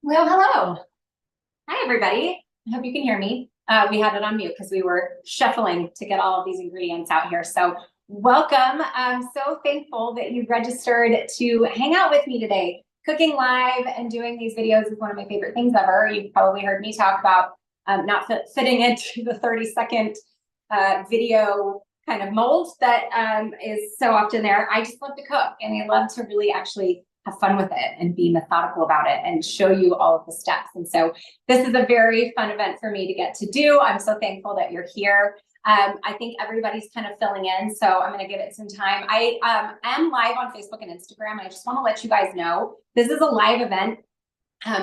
Well, hello. Hi, everybody. I hope you can hear me. We had it on mute because we were shuffling to get all of these ingredients out here. So welcome. I'm so thankful that you registered to hang out with me today. Cooking live and doing these videos is one of my favorite things ever. You've probably heard me talk about not fitting into the 30-second video kind of mold that is so often there. I just love to cook and I love to really actually have fun with it and be methodical about it and show you all of the steps. And so this is a very fun event for me to get to do. I'm so thankful that you're here. I think everybody's kind of filling in, so I'm going to give it some time. I am live on Facebook and Instagram, and I just want to let you guys know this is a live event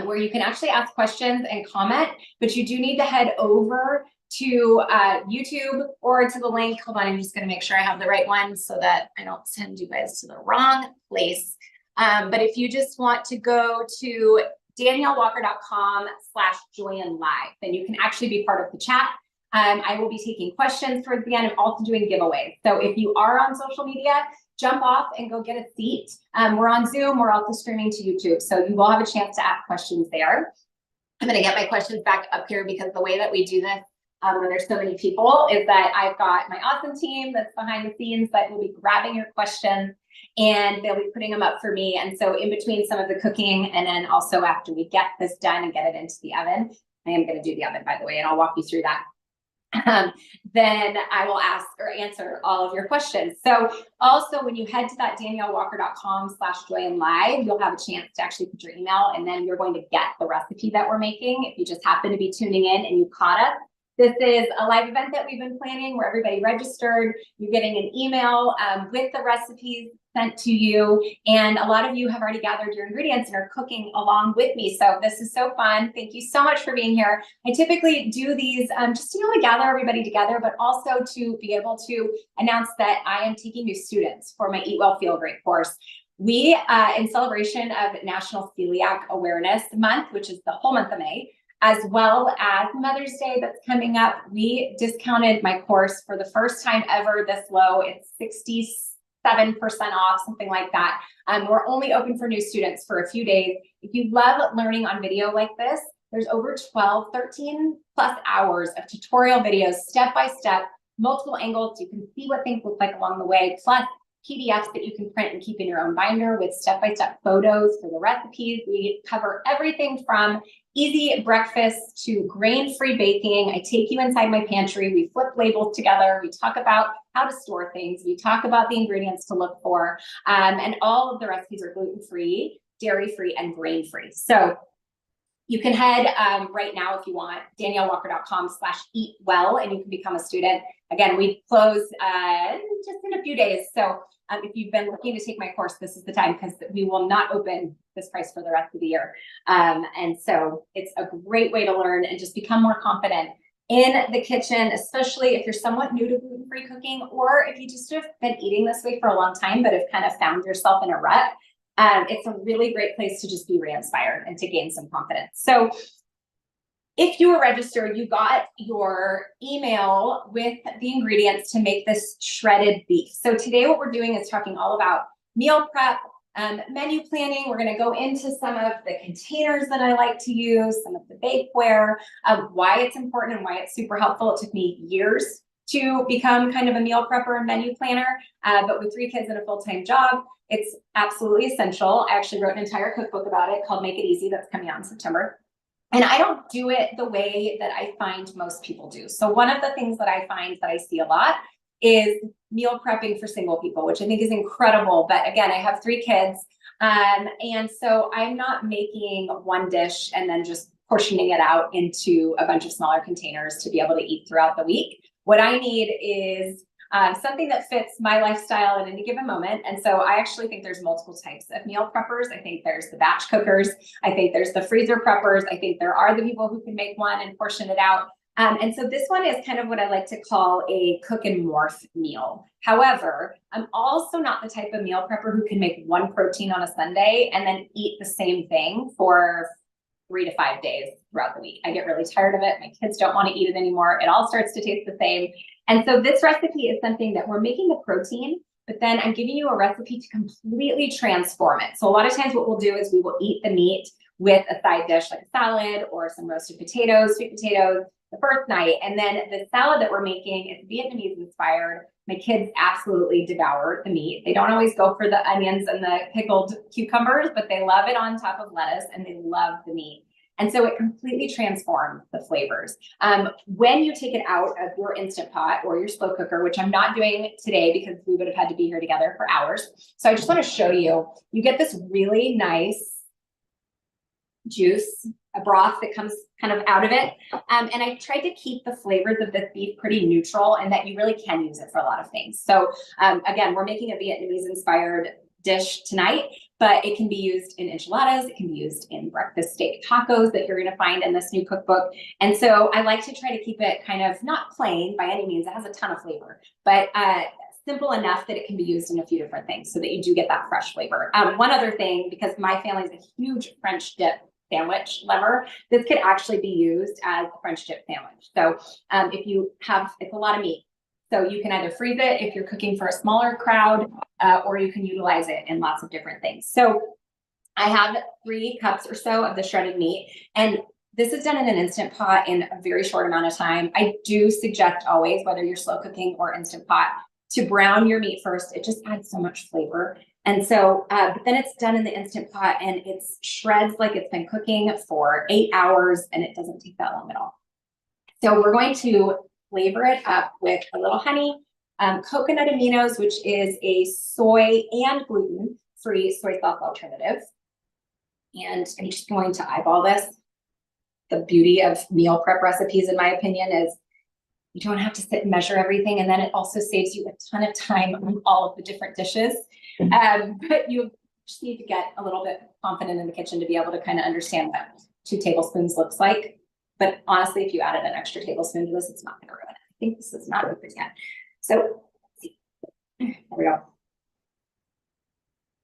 where you can actually ask questions and comment, but you do need to head over to YouTube or to the link. Hold on, I'm just going to make sure I have the right one so that I don't send you guys to the wrong place. But if you just want to go to daniellewalker.com/joinlive, then you can actually be part of the chat. I will be taking questions towards the end. I'm also doing giveaways. So if you are on social media, jump off and go get a seat. We're on Zoom. We're also streaming to YouTube. So you will have a chance to ask questions there. I'm going to get my questions back up here because the way that we do this when there's so many people is that I've got my awesome team that's behind the scenes that will be grabbing your questions and they'll be putting them up for me. And so in between some of the cooking and then also after we get this done and get it into the oven, I am going to do the oven, by the way, and I'll walk you through that. Then I will ask or answer all of your questions. So also when you head to that daniellewalker.com/joinlive, you'll have a chance to actually put your email and then you're going to get the recipe that we're making. If you just happen to be tuning in and you caught us, this is a live event that we've been planning where everybody registered. You're getting an email with the recipes sent to you. And a lot of you have already gathered your ingredients and are cooking along with me. So this is so fun. Thank you so much for being here. I typically do these just to be able to gather everybody together, but also to be able to announce that I am taking new students for my Eat Well, Feel Great course. We, in celebration of National Celiac Awareness Month, which is the whole month of May, as well as Mother's Day that's coming up, we discounted my course for the first time ever this low. It's 67% off, something like that. We're only open for new students for a few days. If you love learning on video like this, there's over 13 plus hours of tutorial videos, step-by-step, multiple angles. You can see what things look like along the way, plus PDFs that you can print and keep in your own binder with step-by-step photos for the recipes. We cover everything from easy breakfast to grain-free baking. I take you inside my pantry. We flip labels together. We talk about how to store things. We talk about the ingredients to look for. And all of the recipes are gluten-free, dairy-free, and grain-free. So you can head right now if you want, daniellewalker.com/eatwell, and you can become a student. Again, we close just in a few days. So if you've been looking to take my course, this is the time because we will not open this price for the rest of the year. And so it's a great way to learn and just become more confident in the kitchen, especially if you're somewhat new to gluten-free cooking, or if you just have been eating this way for a long time, but have kind of found yourself in a rut. It's a really great place to just be re-inspired and to gain some confidence. So if you were registered, you got your email with the ingredients to make this shredded beef. So today what we're doing is talking all about meal prep, menu planning. We're going to go into some of the containers that I like to use, some of the bakeware, why it's important and why it's super helpful. It took me years to become kind of a meal prepper and menu planner, but with 3 kids and a full-time job, it's absolutely essential. I actually wrote an entire cookbook about it called Make It Easy that's coming out in September. And I don't do it the way that I find most people do. So one of the things that I find that I see a lot is meal prepping for single people, which I think is incredible. But again, I have 3 kids. And so I'm not making one dish and then just portioning it out into a bunch of smaller containers to be able to eat throughout the week. What I need is something that fits my lifestyle at any given moment. And so I actually think there's multiple types of meal preppers. I think there's the batch cookers. I think there's the freezer preppers. I think there are the people who can make one and portion it out. And so this one is kind of what I like to call a cook and morph meal. However, I'm also not the type of meal prepper who can make one protein on a Sunday and then eat the same thing for 3 to 5 days throughout the week. I get really tired of it. My kids don't want to eat it anymore. It all starts to taste the same. And so this recipe is something that we're making the protein, but then I'm giving you a recipe to completely transform it. So a lot of times what we'll do is we will eat the meat. with a side dish like a salad or some roasted potatoes, sweet potatoes the first night. And then the salad that we're making is Vietnamese inspired. My kids absolutely devour the meat. They don't always go for the onions and the pickled cucumbers, but they love it on top of lettuce and they love the meat. And so it completely transforms the flavors. When you take it out of your Instant Pot or your slow cooker, which I'm not doing today because we would have had to be here together for hours. So I just want to show you, you get this really nice juice, a broth that comes kind of out of it. And I tried to keep the flavors of this beef pretty neutral and that you really can use it for a lot of things. So again, we're making a Vietnamese inspired dish tonight, but it can be used in enchiladas. It can be used in breakfast steak tacos that you're going to find in this new cookbook. And so I like to try to keep it kind of not plain by any means. It has a ton of flavor, but simple enough that it can be used in a few different things so that you do get that fresh flavor. One other thing, because my family is a huge French dip sandwich lover, this could actually be used as a French dip sandwich. So if you have, it's a lot of meat. So you can either freeze it if you're cooking for a smaller crowd, or you can utilize it in lots of different things. So I have 3 cups or so of the shredded meat, and this is done in an Instant Pot in a very short amount of time. I do suggest always, whether you're slow cooking or Instant Pot, to brown your meat first. It just adds so much flavor. And so, but then it's done in the Instant Pot and it's shreds like it's been cooking for 8 hours, and it doesn't take that long at all. So we're going to flavor it up with a little honey, coconut aminos, which is a soy and gluten-free soy sauce alternative. And I'm just going to eyeball this. The beauty of meal prep recipes, in my opinion, is you don't have to sit and measure everything. And then it also saves you a ton of time on all of the different dishes. But you just need to get a little bit confident in the kitchen to be able to kind of understand what 2 tablespoons looks like. But honestly, if you added an extra tablespoon to this, it's not going to ruin it. I think this is not open yet. So let's see. There we go.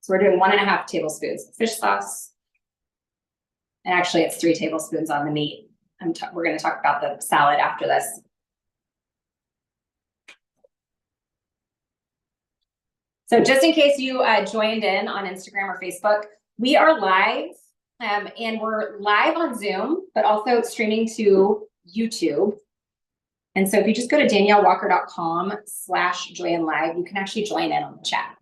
So we're doing 1.5 tablespoons of fish sauce. And actually it's 3 tablespoons on the meat. We're going to talk about the salad after this. So just in case you joined in on Instagram or Facebook, we are live. And we're live on Zoom, but also streaming to YouTube. And so if you just go to daniellewalker.com/joinlive, you can actually join in on the chat.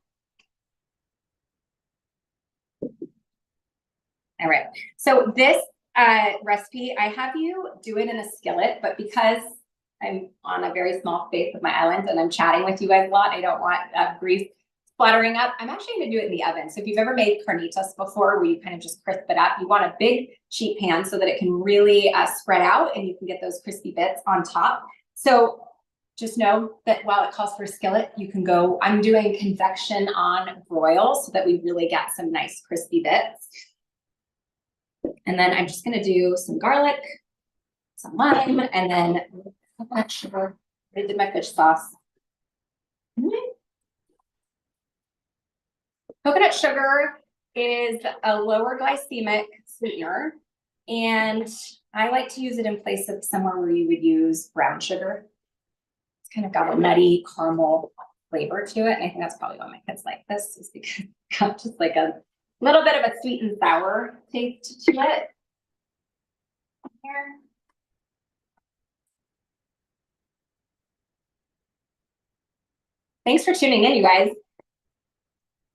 All right. So this recipe, I have you do it in a skillet, but because I'm on a very small space of my island and I'm chatting with you guys a lot, I don't want grease splattering up. I'm actually going to do it in the oven. So if you've ever made carnitas before, where you kind of just crisp it up, you want a big sheet pan so that it can really spread out and you can get those crispy bits on top. So just know that while it calls for a skillet, you can go, I'm doing convection on broil so that we really get some nice crispy bits. And then I'm just going to do some garlic, some lime, and then coconut sugar. I did my fish sauce. Coconut sugar is a lower glycemic sweetener, and I like to use it in place of somewhere where you would use brown sugar. It's kind of got a nutty caramel flavor to it, and I think that's probably why my kids like this, is because it's got just like a little bit of a sweet and sour taste to it. Here. Thanks for tuning in, you guys.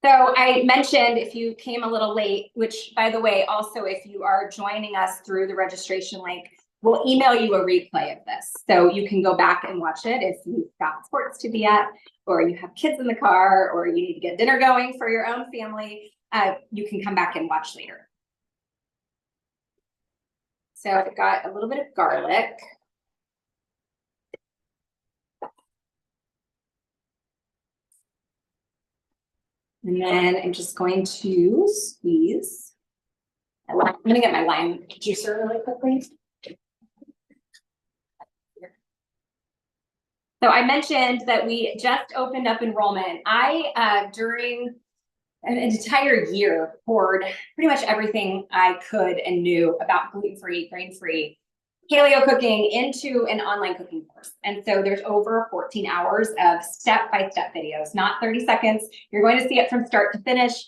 So I mentioned if you came a little late, which by the way, also if you are joining us through the registration link, we'll email you a replay of this. So you can go back and watch it if you've got sports to be at, or you have kids in the car, or you need to get dinner going for your own family. You can come back and watch later. So I've got a little bit of garlic. And then I'm just going to squeeze. I'm going to get my lime juicer really quickly. So I mentioned that we just opened up enrollment. I, during an entire year, poured pretty much everything I could and knew about gluten-free, grain-free, paleo cooking into an online cooking course. And so there's over 14 hours of step-by-step videos, not 30 seconds. You're going to see it from start to finish.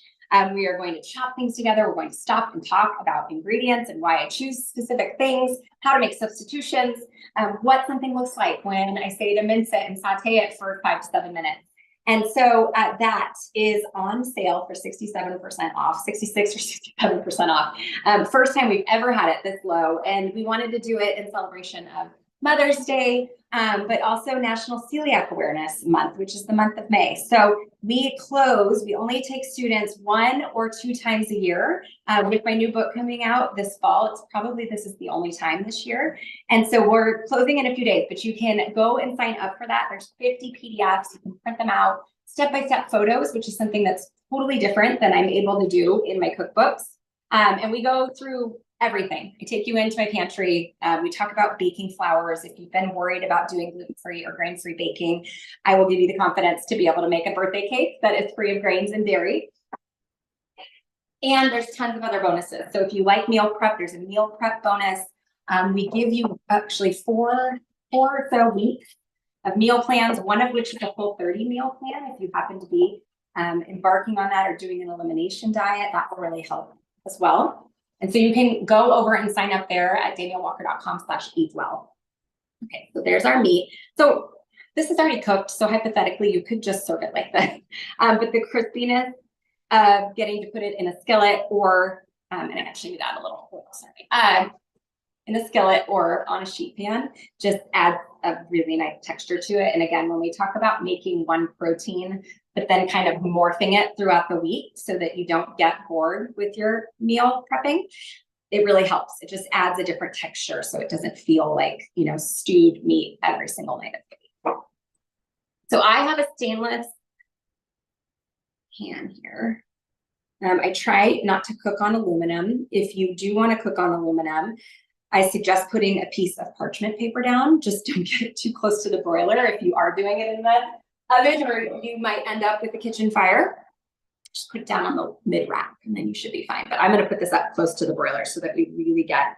We are going to chop things together. We're going to stop and talk about ingredients and why I choose specific things, how to make substitutions, what something looks like when I say to mince it and saute it for 5 to 7 minutes. And so that is on sale for 67% off, 66 or 67% off. First time we've ever had it this low. And we wanted to do it in celebration of Mother's Day, but also National Celiac Awareness Month, which is the month of May. So we only take students 1 or 2 times a year. With my new book coming out this fall, this is the only time this year. And so we're closing in a few days, but you can go and sign up for that. There's 50 PDFs, you can print them out, step-by-step photos, which is something that's totally different than I'm able to do in my cookbooks. And we go through everything. I take you into my pantry. We talk about baking flours. If you've been worried about doing gluten-free or grain-free baking, I will give you the confidence to be able to make a birthday cake that is free of grains and dairy. And there's tons of other bonuses. So if you like meal prep, there's a meal prep bonus. We give you actually four or so weeks of meal plans, one of which is a full 30 meal plan. If you happen to be embarking on that or doing an elimination diet, that will really help as well. And so you can go over and sign up there at daniellewalker.com/eatwell. Okay, so there's our meat. So this is already cooked. So hypothetically, you could just serve it like this. But the crispiness of getting to put it in a skillet or, and I actually add a little oil, sorry, in a skillet or on a sheet pan, just adds a really nice texture to it. And again, when we talk about making one protein, but then kind of morphing it throughout the week so that you don't get bored with your meal prepping, it really helps. It just adds a different texture so it doesn't feel like, stewed meat every single night of the week. So I have a stainless pan here. I try not to cook on aluminum. If you do want to cook on aluminum, I suggest putting a piece of parchment paper down. Just don't get it too close to the broiler if you are doing it in the oven, or you might end up with the kitchen fire. Just put it down on the mid rack and then you should be fine. But I'm going to put this up close to the broiler so that we really get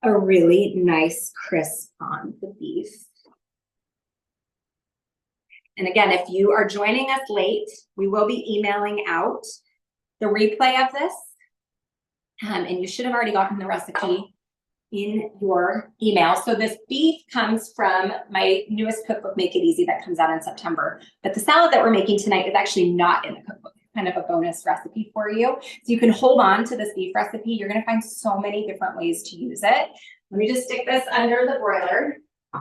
a really nice crisp on the beef. And again, if you are joining us late, we will be emailing out the replay of this. And you should have already gotten the recipe in your email. So this beef comes from my newest cookbook, Make It Easy, that comes out in September. But the salad that we're making tonight is actually not in the cookbook. It's kind of a bonus recipe for you. So you can hold on to this beef recipe. You're going to find so many different ways to use it. Let me just stick this under the broiler. A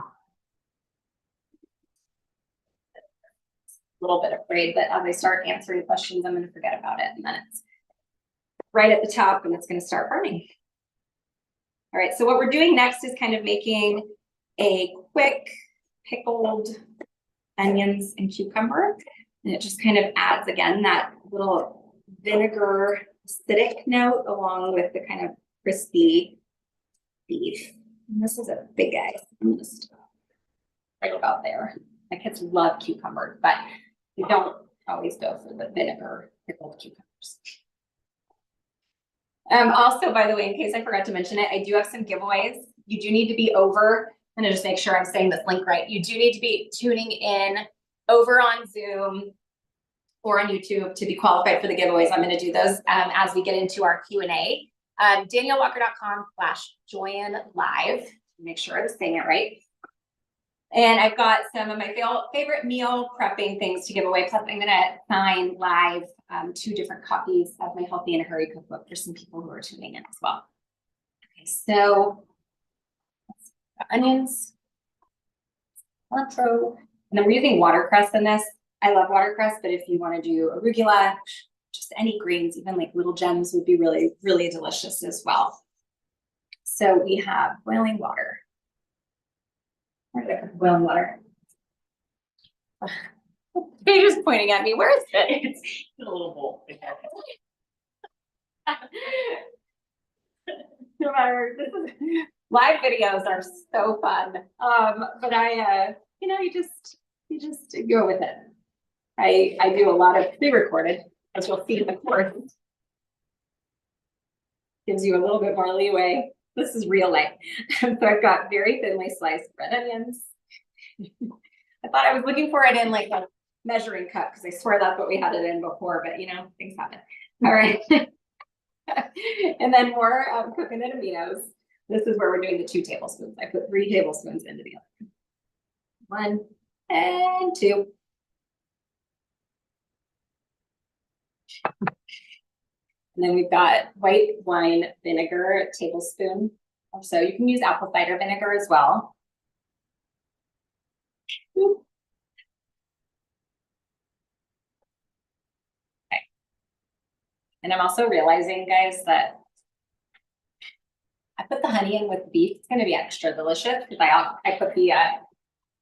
little bit afraid that as I start answering questions, I'm going to forget about it. And then it's right at the top and it's going to start burning. All right, so what we're doing next is kind of making a quick pickled onions and cucumber. And it just kind of adds, again, that little vinegar acidic note along with the kind of crispy beef. And this is a big egg. I'm going to stop right about there. My kids love cucumbers, but we don't always go for the vinegar pickled cucumbers. Also, by the way, in case I forgot to mention it, I do have some giveaways. You do need to be over, I'm gonna just make sure I'm saying this link right. You do need to be tuning in over on Zoom or on YouTube to be qualified for the giveaways. I'm gonna do those as we get into our Q&A. daniellewalker.com/join-live. Make sure I'm saying it right. And I've got some of my favorite meal prepping things to give away. Plus, I'm going to sign live 2 different copies of my Healthy in a Hurry cookbook for some people who are tuning in as well. Okay, so onions, cilantro, and then we're using watercress in this. I love watercress, but if you want to do arugula, just any greens, even like little gems would be really, really delicious as well. So we have boiling water. Where did I put the boiling water? You're just pointing at me. Where is it? It's in a little bowl. No matter, live videos are so fun. But you just go with it. I do a lot of pre-recorded, as you'll see in the course. Gives you a little bit more leeway. This is real life. So I've got very thinly sliced red onions. I thought I was looking for it in like a measuring cup because I swear that's what we had it in before, but things happen. All right. And then more coconut aminos. This is where we're doing the 2 tablespoons. I put 3 tablespoons into the other. 1 and 2. And then we've got white wine vinegar, a tablespoon or so. You can use apple cider vinegar as well. Okay. And I'm also realizing, guys, that I put the honey in with beef. It's going to be extra delicious because I put the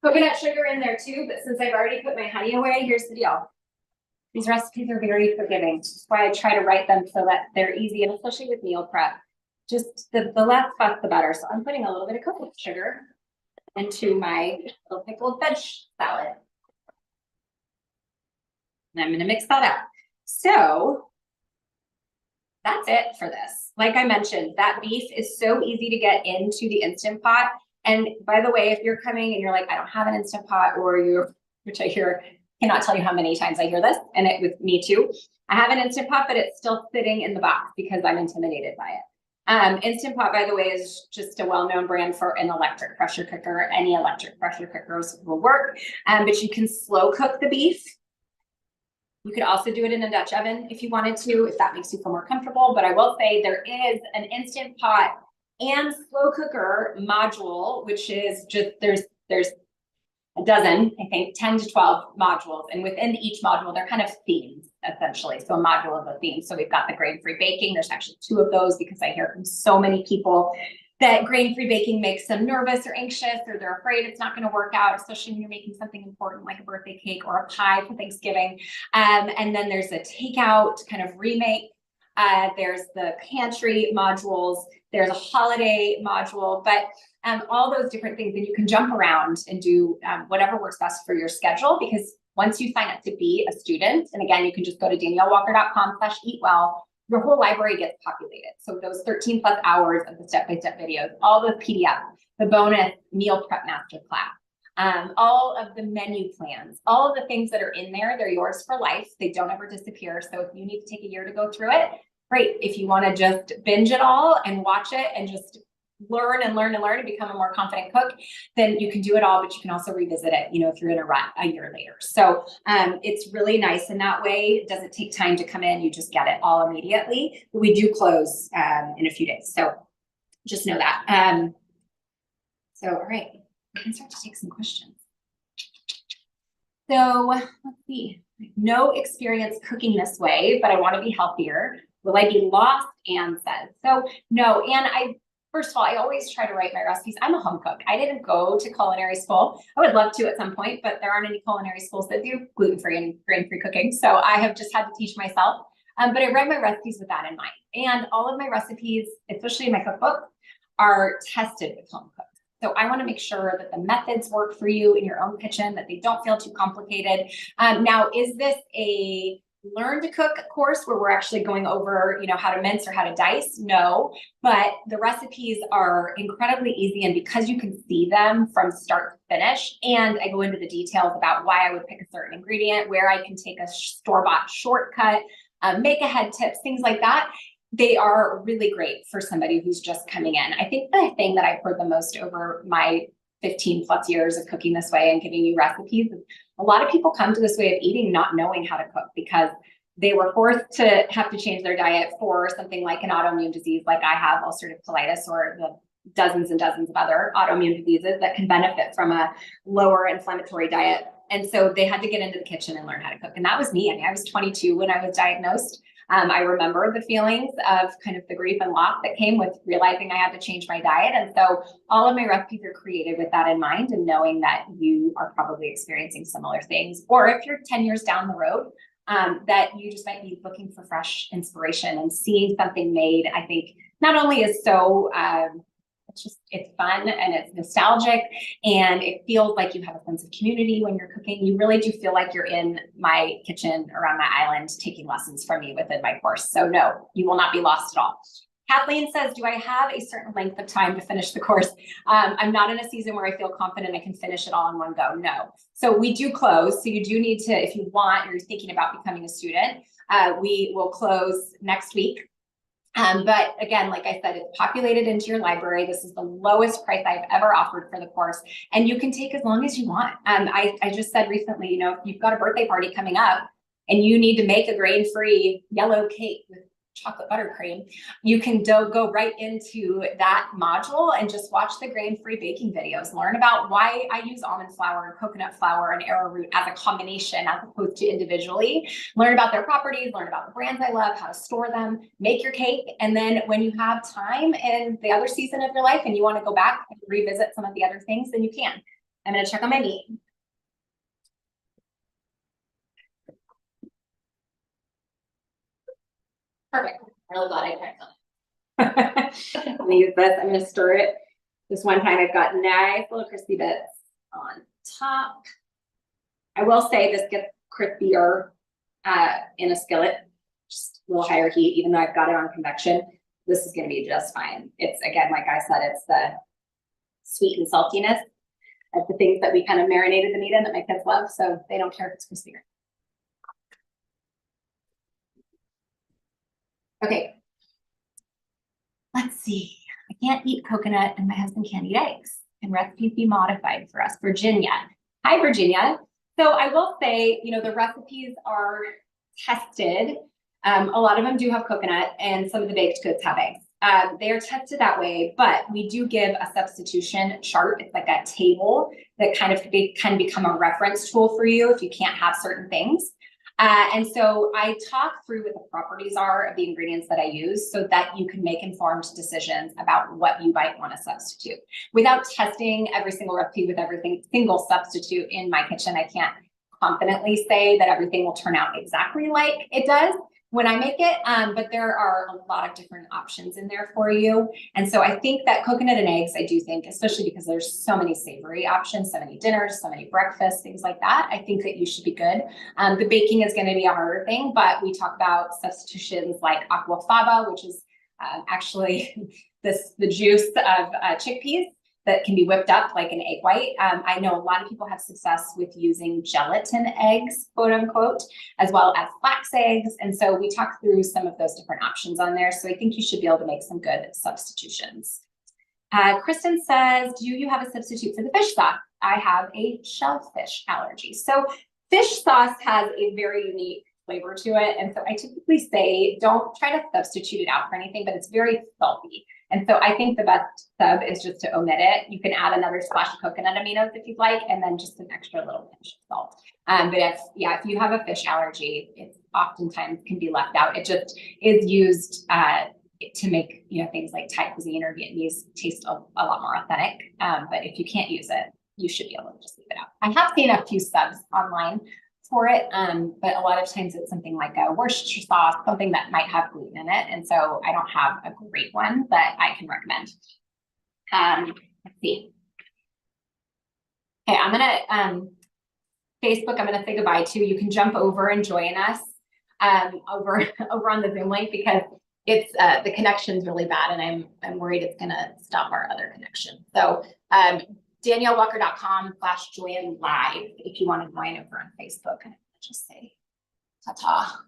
coconut sugar in there too. But since I've already put my honey away, here's the deal. These recipes are very forgiving. That's why I try to write them so that they're easy, and especially with meal prep. Just the less fuss, the better. So I'm putting a little bit of coconut sugar into my little pickled veg salad. And I'm going to mix that up. So that's it for this. Like I mentioned, that beef is so easy to get into the Instant Pot. And by the way, if you're coming and you're like, I don't have an Instant Pot, or which I hear, cannot tell you how many times I hear this, and it with me too. I have an Instant Pot, but it's still sitting in the box because I'm intimidated by it. Instant Pot, by the way, is just a well-known brand for an electric pressure cooker. Any electric pressure cookers will work, but you can slow cook the beef. You could also do it in a Dutch oven if you wanted to, if that makes you feel more comfortable. But I will say there is an Instant Pot and slow cooker module, which is just, there's a dozen, I think 10 to 12 modules. And within each module, they're kind of themes, essentially. So a module of a theme. So we've got the grain-free baking. There's actually 2 of those because I hear from so many people that grain-free baking makes them nervous or anxious, or they're afraid it's not going to work out, especially when you're making something important like a birthday cake or a pie for Thanksgiving. And then there's a takeout kind of remake. There's the pantry modules. There's a holiday module, but all those different things, and you can jump around and do whatever works best for your schedule, because once you sign up to be a student, and again, you can just go to daniellewalker.com/eatwell, your whole library gets populated. So those 13 plus hours of the step-by-step videos, all the PDFs, the bonus meal prep masterclass, all of the menu plans, all of the things that are in there, they're yours for life. They don't ever disappear. So if you need to take a year to go through it, great. If you want to just binge it all and watch it and just learn and learn and learn and become a more confident cook, then you can do it all, but you can also revisit it, if you're in a rut a year later. So it's really nice in that way. It doesn't take time to come in. You just get it all immediately. But we do close in a few days. So just know that. So, all right, we can start to take some questions. So let's see. No experience cooking this way, but I want to be healthier. Will I be lost? Anne says. So no, Anne, first of all, I always try to write my recipes. I'm a home cook. I didn't go to culinary school. I would love to at some point, but there aren't any culinary schools that do gluten-free and grain-free cooking. So I have just had to teach myself. But I write my recipes with that in mind. And all of my recipes, especially in my cookbook, are tested with home cooks. So I want to make sure that the methods work for you in your own kitchen, that they don't feel too complicated. Now, is this a learn to cook course where we're actually going over, how to mince or how to dice? No, but the recipes are incredibly easy, and because you can see them from start to finish, and I go into the details about why I would pick a certain ingredient, where I can take a store-bought shortcut, make ahead tips, things like that. They are really great for somebody who's just coming in. I think the thing that I've heard the most over my 15 plus years of cooking this way and giving you recipes is a lot of people come to this way of eating not knowing how to cook because they were forced to have to change their diet for something like an autoimmune disease like I have, ulcerative colitis, or the dozens and dozens of other autoimmune diseases that can benefit from a lower inflammatory diet. And so they had to get into the kitchen and learn how to cook. And that was me. I mean, I was 22 when I was diagnosed. I remember the feelings of kind of the grief and loss that came with realizing I had to change my diet. And so all of my recipes are created with that in mind, and knowing that you are probably experiencing similar things, or if you're 10 years down the road, that you just might be looking for fresh inspiration, and seeing something made, I think not only is so, it's fun and it's nostalgic, and it feels like you have a sense of community when you're cooking. You really do feel like you're in my kitchen around my island taking lessons from me within my course. So no, you will not be lost at all. Kathleen says, do I have a certain length of time to finish the course? I'm not in a season where I feel confident I can finish it all in one go. No. So we do close. So you do need to, if you want, you're thinking about becoming a student, We will close next week. But again, like I said, it's populated into your library. This is the lowest price I've ever offered for the course, and you can take as long as you want. I just said recently, you know, if you've got a birthday party coming up and you need to make a grain-free yellow cake with chocolate buttercream, you can go right into that module and just watch the grain-free baking videos, learn about why I use almond flour and coconut flour and arrowroot as a combination as opposed to individually, learn about their properties, learn about the brands I love, how to store them, make your cake. And then when you have time in the other season of your life and you want to go back and revisit some of the other things, then you can. I'm going to check on my meat. Perfect. I'm really glad I checked on it. I'm gonna use this. I'm gonna stir it. This one time I've got nice little crispy bits on top. I will say this gets crispier in a skillet, just a little higher heat, even though I've got it on convection. This is gonna be just fine. It's, again, like I said, it's the sweet and saltiness of the things that we kind of marinated the meat in that my kids love, so they don't care if it's crispier. Okay, let's see. I can't eat coconut and my husband can't eat eggs. Can recipes be modified for us? Virginia. Hi, Virginia. So I will say, you know, the recipes are tested. A lot of them do have coconut and some of the baked goods have eggs. They are tested that way, but we do give a substitution chart. It's like a table that kind of can become a reference tool for you if you can't have certain things. And so I talk through what the properties are of the ingredients that I use so that you can make informed decisions about what you might want to substitute. Without testing every single recipe with every single substitute in my kitchen, I can't confidently say that everything will turn out exactly like it does when I make it, but there are a lot of different options in there for you. And so I think that coconut and eggs, I do think, especially because there's so many savory options, so many dinners, so many breakfasts, things like that, I think that you should be good. The baking is going to be a harder thing, but we talk about substitutions like aquafaba, which is actually the juice of chickpeas that can be whipped up like an egg white. I know a lot of people have success with using gelatin eggs, quote unquote, as well as flax eggs. And so we talk through some of those different options on there. So I think you should be able to make some good substitutions. Kristen says, do you have a substitute for the fish sauce? I have a shellfish allergy. So fish sauce has a very unique flavor to it. And so I typically say, don't try to substitute it out for anything, but it's very salty. And so I think the best sub is just to omit it. You can add another splash of coconut aminos if you'd like, and then just an extra little pinch of salt. But if you have a fish allergy, it oftentimes can be left out. It just is used to make, you know, things like Thai cuisine or Vietnamese taste a lot more authentic. But if you can't use it, you should be able to just leave it out. I have seen a few subs online for it, but a lot of times it's something like a Worcestershire sauce, something that might have gluten in it, and so I don't have a great one that I can recommend. Let's see. Okay, I'm gonna Facebook. I'm gonna say goodbye to. You can jump over and join us over on the Zoom link because it's the connection's really bad, and I'm worried it's gonna stop our other connection. So DanielleWalker.com/join live if you want to join over on Facebook. And just say ta-ta.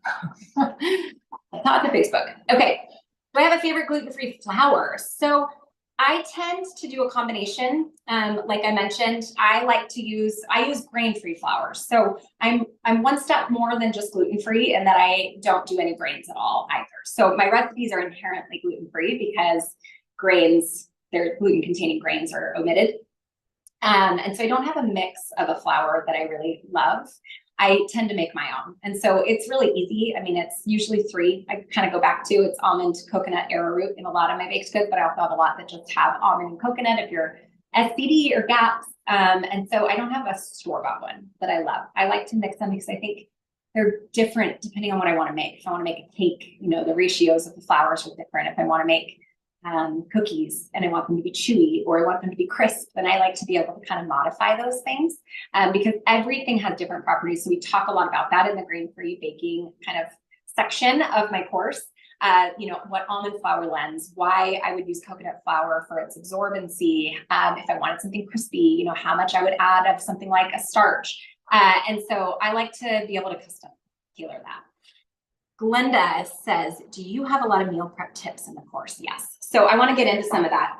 Ta-ta to Facebook. Okay. Do I have a favorite gluten-free flour? So I tend to do a combination. Like I mentioned, I use grain-free flour. So I'm one step more than just gluten-free in that I don't do any grains at all either. So my recipes are inherently gluten-free because their gluten-containing grains are omitted. And so I don't have a mix of a flour that I really love. I tend to make my own. And so it's really easy. I mean, it's usually 3. I kind of go back to it's almond, coconut, arrowroot in a lot of my baked goods, but I also have a lot that just have almond and coconut if you're SPD or GAPS. And so I don't have a store-bought one that I love. I like to mix them because I think they're different depending on what I want to make. If I want to make a cake, you know, the ratios of the flours are different. If I want to make cookies and I want them to be chewy or I want them to be crisp, then I like to be able to kind of modify those things because everything has different properties. So we talk a lot about that in the grain-free baking kind of section of my course. You know, what almond flour lends, why I would use coconut flour for its absorbency. If I wanted something crispy, you know, how much I would add of something like a starch. And so I like to be able to custom tailor that. Glenda says, do you have a lot of meal prep tips in the course? Yes. So I want to get into some of that.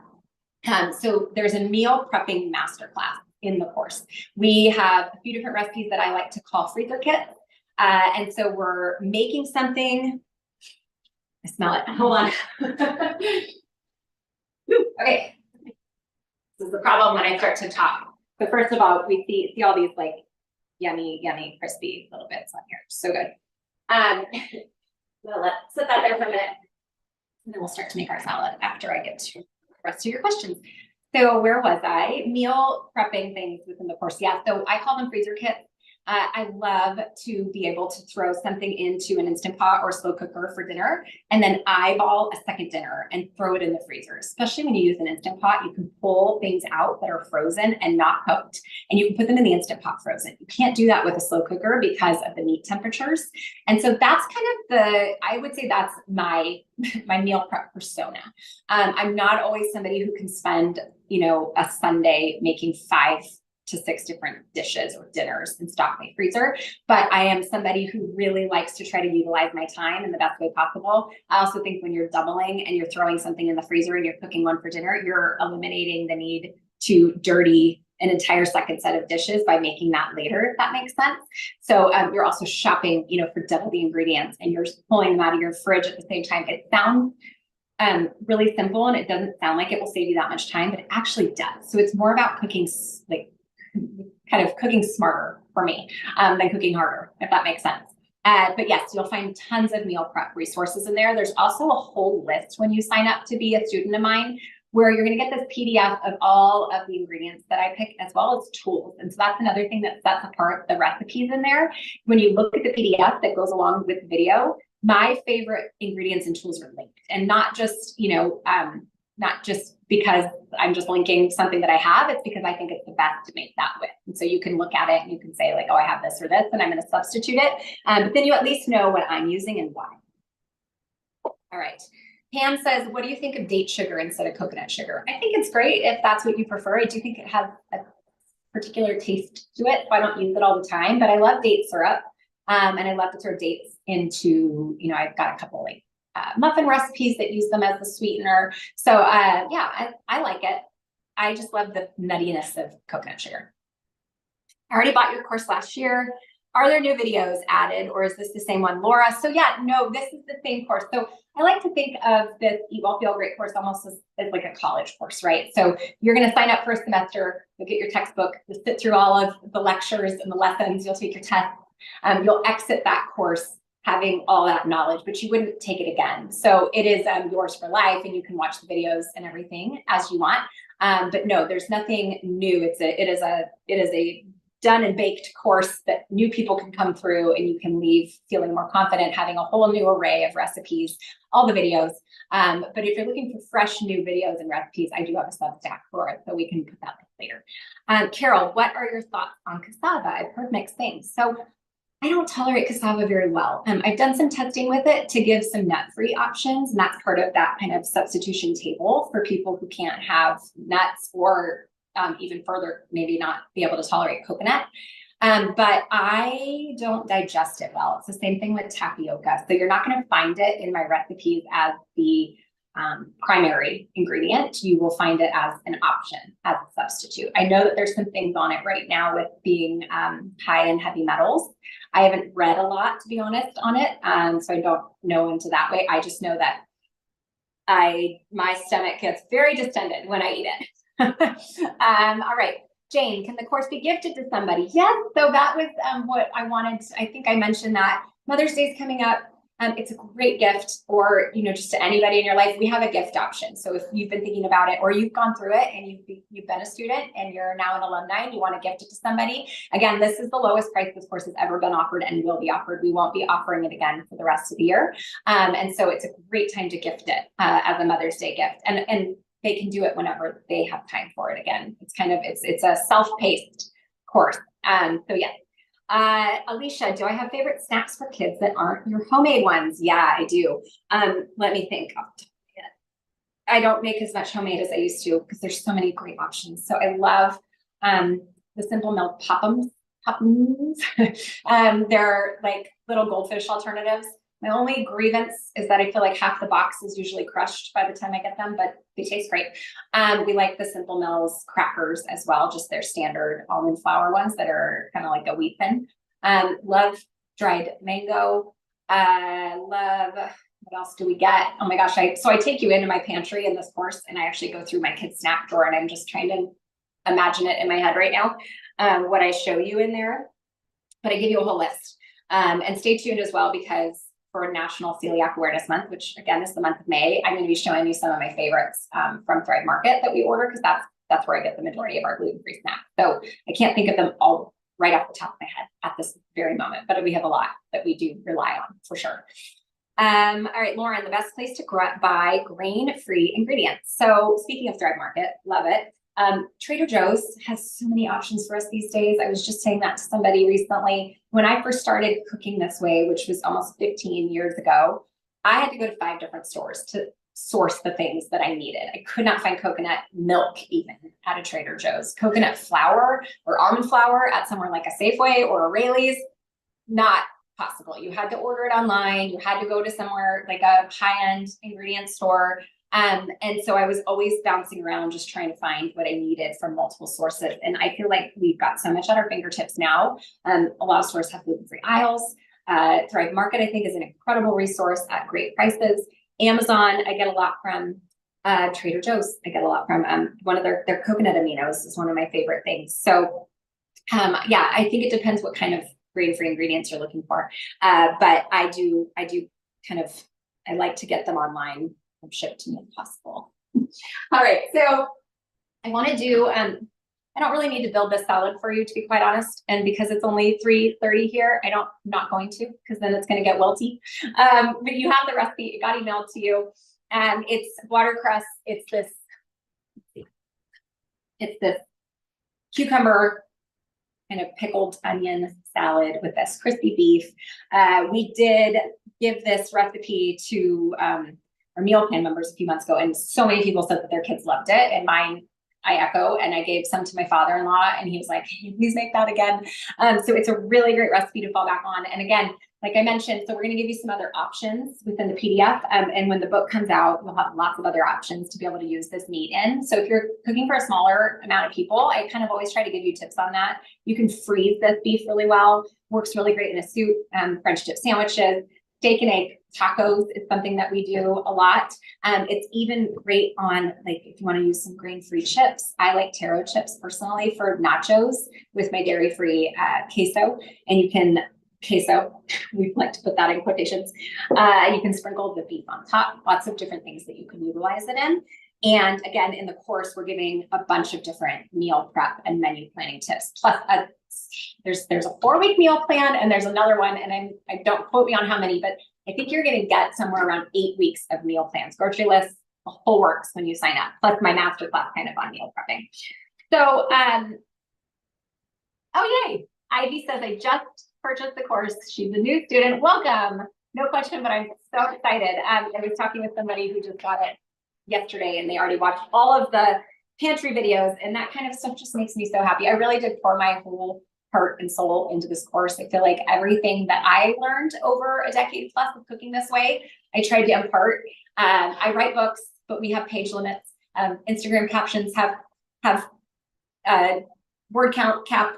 So there's a meal prepping masterclass in the course. We have a few different recipes that I like to call freezer kits. And so we're making something. I smell it. Hold on. Okay. This is the problem when I start to talk. But first of all, we see all these like yummy, crispy little bits on here. So good. So let's sit that there for a minute. And then we'll start to make our salad after I get to the rest of your questions. So where was I? Meal prepping things within the course. Yeah, so I call them freezer kits. I love to be able to throw something into an Instant Pot or slow cooker for dinner and then eyeball a second dinner and throw it in the freezer. Especially when you use an Instant Pot, you can pull things out that are frozen and not cooked, and you can put them in the Instant Pot frozen. You can't do that with a slow cooker because of the meat temperatures. And so that's kind of I would say that's my meal prep persona. I'm not always somebody who can spend, a Sunday making 5 to 6 different dishes or dinners and stock my freezer. But I am somebody who really likes to try to utilize my time in the best way possible. I also think when you're doubling and you're throwing something in the freezer and you're cooking one for dinner, you're eliminating the need to dirty an entire second set of dishes by making that later, if that makes sense. So you're also shopping, for double the ingredients, and you're pulling them out of your fridge at the same time. It sounds really simple, and it doesn't sound like it will save you that much time, but it actually does. So it's more about cooking, kind of cooking smarter for me than cooking harder, if that makes sense. But yes, you'll find tons of meal prep resources in there. There's also a whole list when you sign up to be a student of mine, where you're going to get this PDF of all of the ingredients that I pick, as well as tools. And so that's another thing that sets apart the recipes in there. When you look at the PDF that goes along with the video, my favorite ingredients and tools are linked, and not just, not just because I'm just linking something that I have. It's because I think it's the best to make that with. And so you can look at it and you can say like, oh, I have this or this, and I'm going to substitute it. But then you at least know what I'm using and why. All right. Pam says, what do you think of date sugar instead of coconut sugar? I think it's great if that's what you prefer. I do think it has a particular taste to it, so I don't use it all the time, but I love date syrup. And I love to throw dates into, I've got a couple like muffin recipes that use them as the sweetener. So yeah, I like it. I just love the nuttiness of coconut sugar. I already bought your course last year. Are there new videos added, or is this the same one, Laura? So yeah, no, this is the same course. So I like to think of this Eat Well Feel Great course almost as like a college course, right? So you're going to sign up for a semester, you'll get your textbook, you'll sit through all of the lectures and the lessons, you'll take your test. You'll exit that course having all that knowledge, but you wouldn't take it again. So it is yours for life, and you can watch the videos and everything as you want. But no, there's nothing new. It is a done and baked course that new people can come through, and you can leave feeling more confident, having a whole new array of recipes, all the videos. But if you're looking for fresh new videos and recipes, I do have a Substack for it, so we can put that later. Carol, what are your thoughts on cassava? I've heard mixed things. So I don't tolerate cassava very well. I've done some testing with it to give some nut-free options, and that's part of that kind of substitution table for people who can't have nuts, or even further, maybe not be able to tolerate coconut. But I don't digest it well. It's the same thing with tapioca. So you're not going to find it in my recipes as the primary ingredient. You will find it as an option, as a substitute. I know that there's some things on it right now with being high in heavy metals. I haven't read a lot, to be honest, on it. So I don't know into that way. I just know that my stomach gets very distended when I eat it. All right. Jane, can the course be gifted to somebody? Yes. So that was what I wanted. I think I mentioned that Mother's Day is coming up. It's a great gift, or, just to anybody in your life. We have a gift option. So if you've been thinking about it, or you've gone through it and you've been a student and you're now an alumni and you want to gift it to somebody, again, this is the lowest price this course has ever been offered and will be offered. We won't be offering it again for the rest of the year. And so it's a great time to gift it as a Mother's Day gift. And they can do it whenever they have time for it. Again, it's a self-paced course. So yeah. Alicia, do I have favorite snacks for kids that aren't your homemade ones? Yeah, I do. Let me think. I don't make as much homemade as I used to because there's so many great options. So I love the Simple Milk Poppums. They're like little goldfish alternatives. My only grievance is that I feel like half the box is usually crushed by the time I get them, but they taste great. We like the Simple Mills crackers as well, just their standard almond flour ones that are kind of like a wheat thin. Love dried mango. Love, what else do we get? Oh my gosh, so I take you into my pantry in this course and I actually go through my kids' snack drawer and I'm just trying to imagine it in my head right now, what I show you in there, but I give you a whole list. And stay tuned as well, because for National Celiac Awareness Month, which again is the month of May, I'm going to be showing you some of my favorites from Thrive Market that we order, because that's where I get the majority of our gluten-free snacks. So I can't think of them all right off the top of my head at this very moment, but we have a lot that we do rely on for sure. All right, Lauren, the best place to buy grain-free ingredients. So speaking of Thrive Market, love it. Trader Joe's has so many options for us these days. I was just saying that to somebody recently. When I first started cooking this way, which was almost 15 years ago, I had to go to 5 different stores to source the things that I needed. I could not find coconut milk even at a Trader Joe's. Coconut flour or almond flour at somewhere like a Safeway or a Raley's, not possible. You had to order it online. You had to go to somewhere like a high-end ingredient store. And so I was always bouncing around just trying to find what I needed from multiple sources. And I feel like we've got so much at our fingertips now. A lot of stores have gluten-free aisles. Thrive Market, I think, is an incredible resource at great prices. Amazon, I get a lot from. Trader Joe's, I get a lot from. One of their coconut aminos is one of my favorite things. So yeah, I think it depends what kind of grain-free ingredients you're looking for. But I do kind of, I like to get them online and shipped to me if possible. All right, so I want to do, I don't really need to build this salad for you, to be quite honest. And because it's only 3:30 here, I'm not going to, because then it's going to get wilty. But you have the recipe, it got emailed to you. It's watercress, it's this cucumber, kind of pickled onion salad with this crispy beef. We did give this recipe to our meal plan members a few months ago, and so many people said that their kids loved it, and mine I echo, and I gave some to my father-in-law and he was like, can you please make that again? So it's a really great recipe to fall back on. And again, like I mentioned, so we're going to give you some other options within the PDF. And when the book comes out, we'll have lots of other options to be able to use this meat in. So if you're cooking for a smaller amount of people, I kind of always try to give you tips on that. You can freeze this beef really well, works really great in a soup, French dip sandwiches. Steak and egg tacos is something that we do a lot. It's even great on, like, if you want to use some grain-free chips. I like taro chips personally for nachos with my dairy-free queso. And you can, queso, we like to put that in quotations. You can sprinkle the beef on top, lots of different things that you can utilize it in. And again, in the course, we're giving a bunch of different meal prep and menu planning tips. Plus, there's a 4-week meal plan, and there's another one, and I don't quote me on how many, but I think you're going to get somewhere around 8 weeks of meal plans, grocery lists, the whole works when you sign up. Plus my masterclass kind of on meal prepping. So, oh yay! Ivy says I just purchased the course. She's a new student. Welcome. No question, but I'm so excited. I was talking with somebody who just got it yesterday, and they already watched all of the pantry videos, and that kind of stuff just makes me so happy. I really did pour my whole heart and soul into this course. I feel like everything that I learned over a decade plus of cooking this way, I tried to impart. I write books, but we have page limits. Instagram captions have word count caps,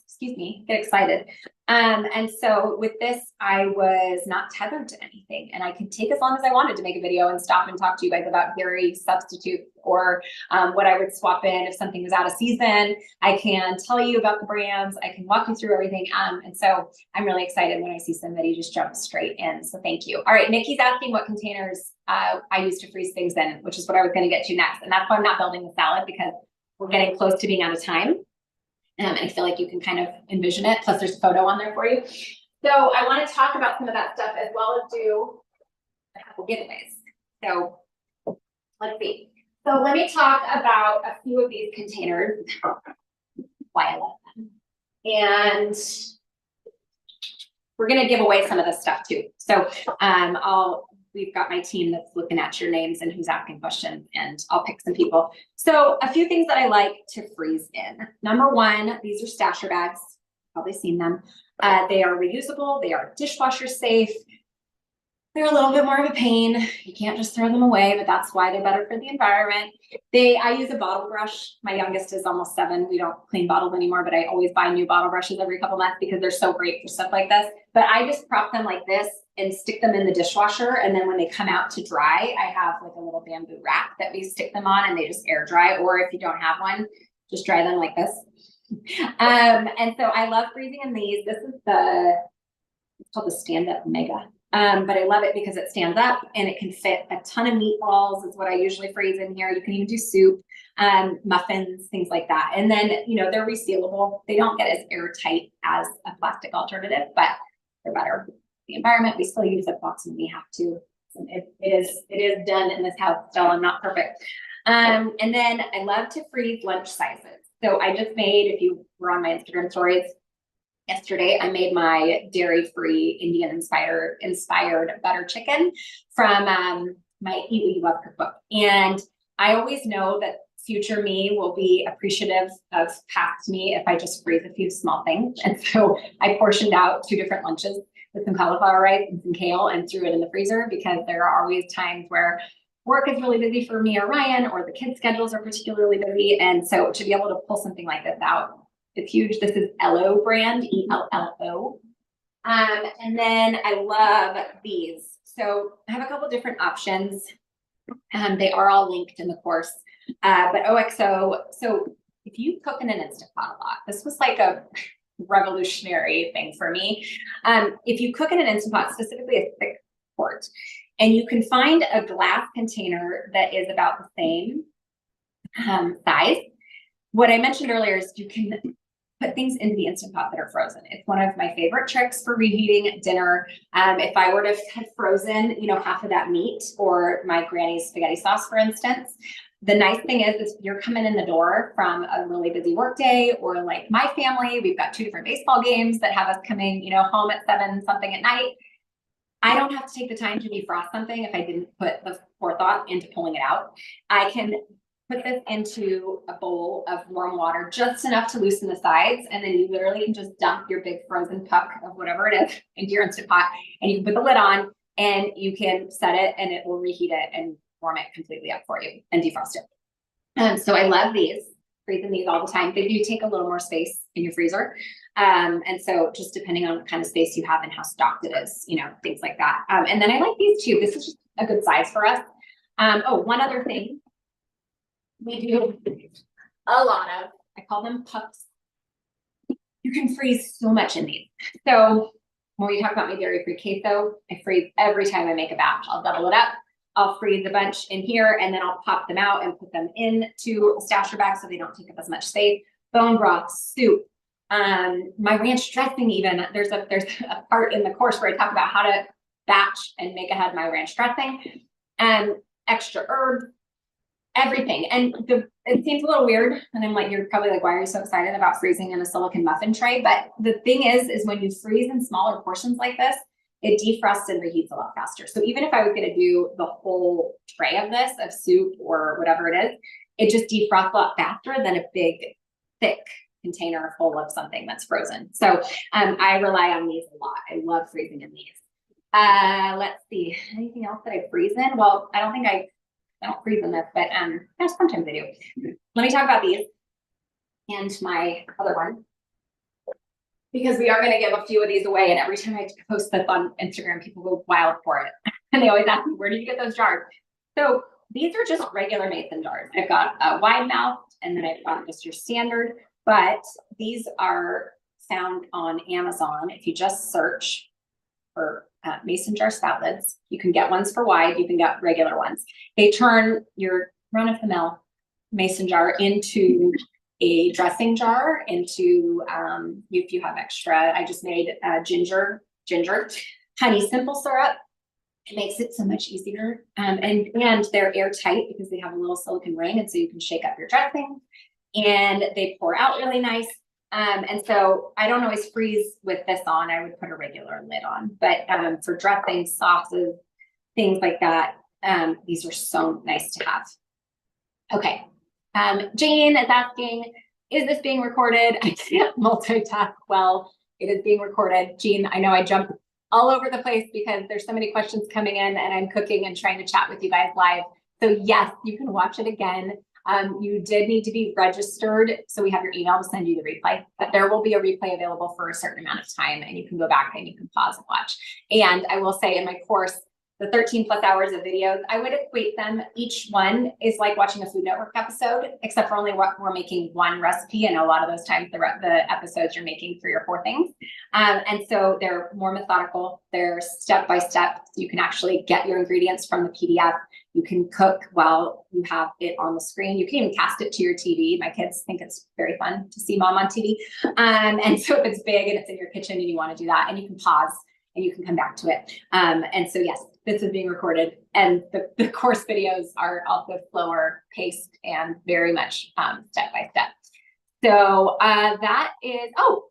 excuse me, get excited. And so with this, I was not tethered to anything, and I could take as long as I wanted to make a video and stop and talk to you guys about dairy substitutes or what I would swap in if something was out of season. I can tell you about the brands. I can walk you through everything. And so I'm really excited when I see somebody just jump straight in. So thank you. All right, Nikki's asking what containers I use to freeze things in, which is what I was going to get to next. And that's why I'm not building the salad, because we're getting close to being out of time. And I feel like you can kind of envision it. Plus there's a photo on there for you. So I want to talk about some of that stuff as well as do a couple giveaways. So let's see. So let me talk about a few of these containers, why I love them. And we're going to give away some of this stuff too. So we've got my team that's looking at your names and who's asking questions, and I'll pick some people. So a few things that I like to freeze in. Number one, these are stasher bags. Probably seen them. They are reusable. They are dishwasher safe. They're a little bit more of a pain. You can't just throw them away, but that's why they're better for the environment. I use a bottle brush. My youngest is almost 7. We don't clean bottles anymore, but I always buy new bottle brushes every couple months because they're so great for stuff like this. But I just prop them like this and stick them in the dishwasher. And then when they come out to dry, I have like a little bamboo rack that we stick them on and they just air dry. Or if you don't have one, just dry them like this. And so I love freezing in these. This is it's called the Stand Up Mega. But I love it because it stands up and it can fit a ton of meatballs is what I usually freeze in here. You can even do soup, muffins, things like that. And then, they're resealable. They don't get as airtight as a plastic alternative, but they're better for the environment. We still use Ziplocs when we have to. It is done in this house still. I'm not perfect. And then I love to freeze lunch sizes. So I just made, if you were on my Instagram stories, yesterday, I made my dairy-free Indian-inspired butter chicken from my Eat What You Love cookbook. And I always know that future me will be appreciative of past me if I just freeze a few small things. And so I portioned out 2 different lunches with some cauliflower rice and some kale and threw it in the freezer because there are always times where work is really busy for me or Ryan, or the kids' schedules are particularly busy. And so to be able to pull something like this out, it's huge. This is Ello brand, ELLO. And then I love these. So I have a couple different options. They are all linked in the course. But OXO, so if you cook in an Instant Pot a lot, this was like a revolutionary thing for me. If you cook in an Instant Pot, specifically a thick quart, and you can find a glass container that is about the same size. What I mentioned earlier is you can put things into the Instant Pot that are frozen. It's one of my favorite tricks for reheating dinner. If I were to have frozen, half of that meat or my granny's spaghetti sauce, for instance, the nice thing is you're coming in the door from a really busy work day, or like my family, we've got 2 different baseball games that have us coming, home at 7 something at night. I don't have to take the time to defrost something if I didn't put the forethought into pulling it out. I can put this into a bowl of warm water, just enough to loosen the sides. And then you literally can just dump your big frozen puck of whatever it is into your Instant Pot, and you can put the lid on and you can set it and it will reheat it and warm it completely up for you and defrost it. So I love these, freezing these all the time. They do take a little more space in your freezer. And so just depending on what kind of space you have and how stocked it is, things like that. And then I like these too. This is just a good size for us. One other thing. We do a lot of, I call them pucks. You can freeze so much in these. So when we talk about my dairy-free queso, I freeze every time I make a batch. I'll double it up. I'll freeze a bunch in here, and then I'll pop them out and put them into a stasher bag so they don't take up as much space. Bone broth, soup, my ranch dressing even. There's a part in the course where I talk about how to batch and make ahead my ranch dressing, and extra herbs, everything. And it seems a little weird, and I'm like, you're probably like, why are you so excited about freezing in a silicone muffin tray? But the thing is when you freeze in smaller portions like this, it defrosts and reheats a lot faster. So even if I was going to do the whole tray of this, of soup or whatever it is, it just defrosts a lot faster than a big, thick container full of something that's frozen. So I rely on these a lot. I love freezing in these. Let's see, anything else that I freeze in? Well, I don't freeze in this, but sometimes I do. Let me talk about these and my other one, because we are going to give a few of these away. And every time I post this on Instagram, people go wild for it. And they always ask me, where did you get those jars? So these are just regular mason jars. I've got a wide mouth, and then I've got just your standard, but these are found on Amazon. If you just search for mason jar spout lids, you can get ones for wide, you can get regular ones. They turn your run-of-the-mill mason jar into a dressing jar, into if you have extra. I just made ginger honey simple syrup. It makes it so much easier, and they're airtight because they have a little silicone ring, and so you can shake up your dressing, and they pour out really nice. And so I don't always freeze with this on. I would put a regular lid on, but for dressing, sauces, things like that, these are so nice to have. Okay. Jane is asking, is this being recorded? I can't multitask well. It is being recorded. Jean, I know I jump all over the place because there's so many questions coming in and I'm cooking and trying to chat with you guys live. So yes, you can watch it again. You did need to be registered. So we have your email to send you the replay, but there will be a replay available for a certain amount of time and you can go back and you can pause and watch. And I will say in my course, the 13 plus hours of videos, I would equate them. Each one is like watching a Food Network episode, except for only what we're making one recipe. And a lot of those times the episodes you're making 3 or 4 things. And so they're more methodical. They're step-by-step. You can actually get your ingredients from the PDF. You can cook while you have it on the screen. You can even cast it to your TV. My kids think it's very fun to see mom on TV. And so if it's big and it's in your kitchen and you want to do that, and you can pause and you can come back to it. And so yes, this is being recorded, and the course videos are also slower paced and very much step by step. So that is, oh,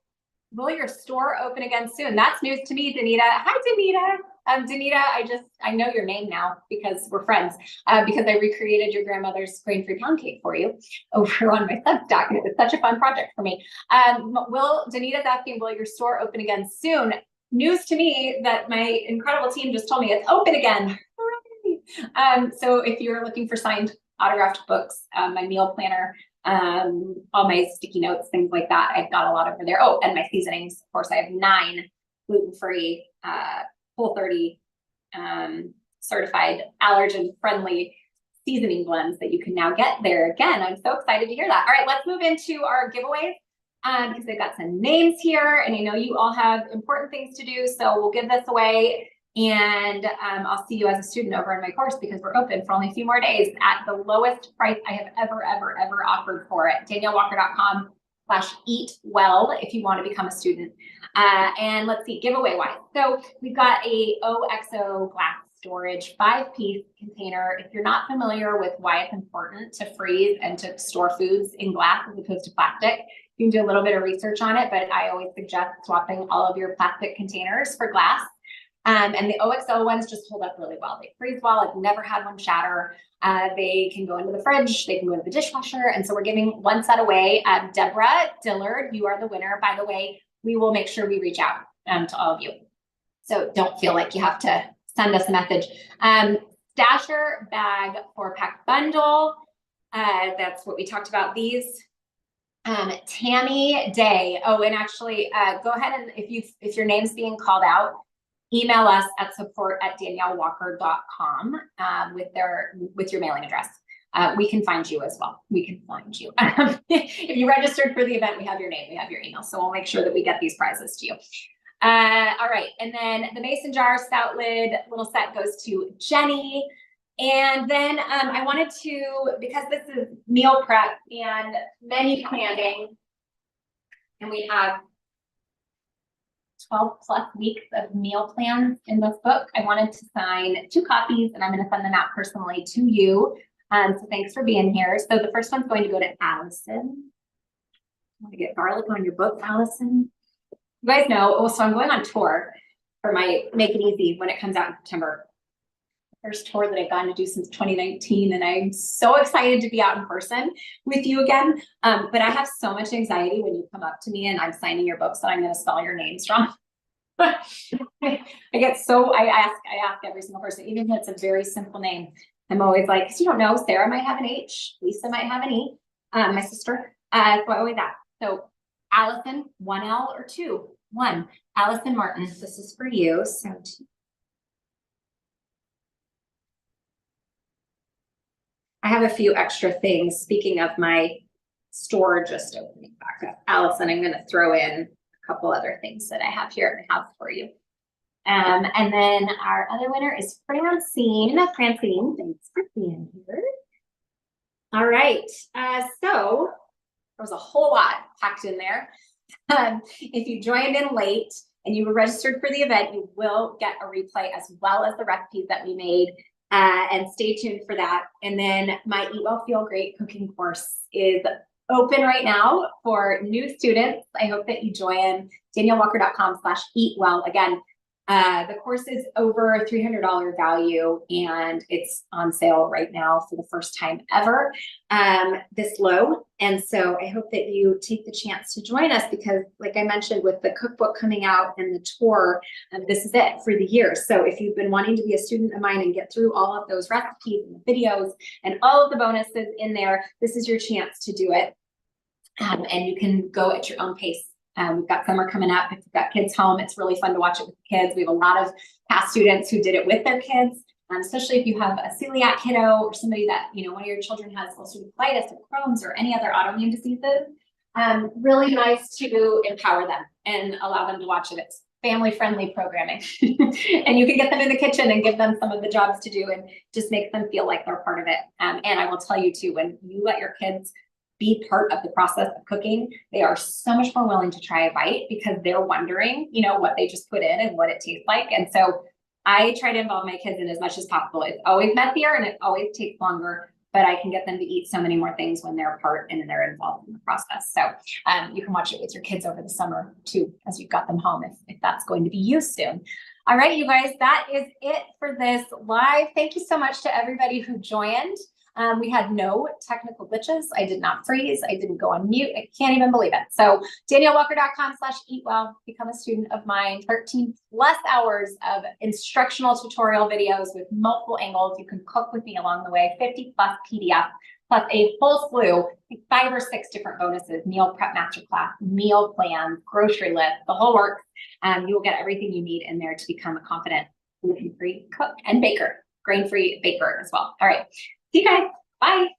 will your store open again soon? That's news to me, Danita. Hi, Danita. Danita, I know your name now because we're friends, because I recreated your grandmother's grain-free pound cake for you over on my Substack, and it was such a fun project for me. Danita's asking, will your store open again soon? News to me that my incredible team just told me it's open again. So if you're looking for signed autographed books, my meal planner, all my sticky notes, things like that, I've got a lot over there. Oh, and my seasonings, of course, I have 9 gluten-free, Whole30 certified allergen-friendly seasoning blends that you can now get there. Again, I'm so excited to hear that. All right, let's move into our giveaways. Because they've got some names here, and I know you all have important things to do, so we'll give this away, and I'll see you as a student over in my course because we're open for only a few more days at the lowest price I have ever offered for it. DanielleWalker.com/eatwell if you want to become a student. And let's see, giveaway wise. So we've got a OXO glass storage 5-piece container. If you're not familiar with why it's important to freeze and to store foods in glass as opposed to plastic, you can do a little bit of research on it, but I always suggest swapping all of your plastic containers for glass. And the OXO ones just hold up really well. They freeze well. I've never had one shatter. They can go into the fridge. They can go into the dishwasher. And so we're giving one set away. Deborah Dillard, you are the winner. By the way, we will make sure we reach out to all of you. So don't feel like you have to send us a message. Stasher bag 4-pack bundle. That's what we talked about. These. Tammy Day. Oh, and actually, go ahead and if your name's being called out, email us at support@daniellewalker.com with your mailing address. We can find you as well. We can find you. If you registered for the event, we have your name, we have your email, so we'll make sure that we get these prizes to you. All right, and then the mason jar stout lid little set goes to Jenny. And then I wanted to, because this is meal prep and menu planning, and we have 12 plus weeks of meal plans in this book, I wanted to sign 2 copies, and I'm going to send them out personally to you. So thanks for being here. So the first one's going to go to Allison. I want to get garlic on your book, Allison. You guys know, so I'm going on tour for my Make It Easy when it comes out in September. First tour that I've gotten to do since 2019, and I'm so excited to be out in person with you again. But I have so much anxiety when you come up to me and I'm signing your books that I'm going to spell your names wrong. I ask every single person, even if it's a very simple name. I'm always like, because you don't know, Sarah might have an H, Lisa might have an E, my sister. So I always ask. So Allison, 1 L or 2? 1. Allison Martin, this is for you. So I have a few extra things. Speaking of my store just opening back up, Allison, I'm going to throw in a couple other things that I have here in the house for you. And then our other winner is Francine. Francine, thanks for being here. All right. So there was a whole lot packed in there. If you joined in late and you were registered for the event, you will get a replay as well as the recipes that we made. And stay tuned for that. And then my Eat Well, Feel Great cooking course is open right now for new students. I hope that you join DanielleWalker.com/eatwell. Again, The course is over $300 value, and it's on sale right now for the first time ever, this low. And so I hope that you take the chance to join us, because like I mentioned, with the cookbook coming out and the tour, this is it for the year. So if you've been wanting to be a student of mine and get through all of those recipes and the videos and all of the bonuses in there, this is your chance to do it. And you can go at your own pace. We've got summer coming up. If you've got kids home, it's really fun to watch it with the kids. We have a lot of past students who did it with their kids, especially if you have a celiac kiddo or somebody that, you know, one of your children has ulcerative colitis or Crohn's or any other autoimmune diseases. Really nice to empower them and allow them to watch it. It's family-friendly programming. And you can get them in the kitchen and give them some of the jobs to do and just make them feel like they're part of it. And I will tell you too, when you let your kids be part of the process of cooking, they are so much more willing to try a bite, because they're wondering, you know, what they just put in and what it tastes like. And so I try to involve my kids in as much as possible. It's always messier and it always takes longer, but I can get them to eat so many more things when they're a part and they're involved in the process. So you can watch it with your kids over the summer too, as you've got them home, if that's going to be you soon. All right, you guys, that is it for this live. Thank you so much to everybody who joined. We had no technical glitches. I did not freeze. I didn't go on mute. I can't even believe it. So daniellewalker.com/eatwell, become a student of mine. 13+ hours of instructional tutorial videos with multiple angles. You can cook with me along the way. 50+ PDF, plus a whole slew, 5 or 6 different bonuses: meal prep masterclass, meal plan, grocery list, the whole works. You will get everything you need in there to become a confident gluten-free cook and baker, grain-free baker as well. All right. See you guys. Bye.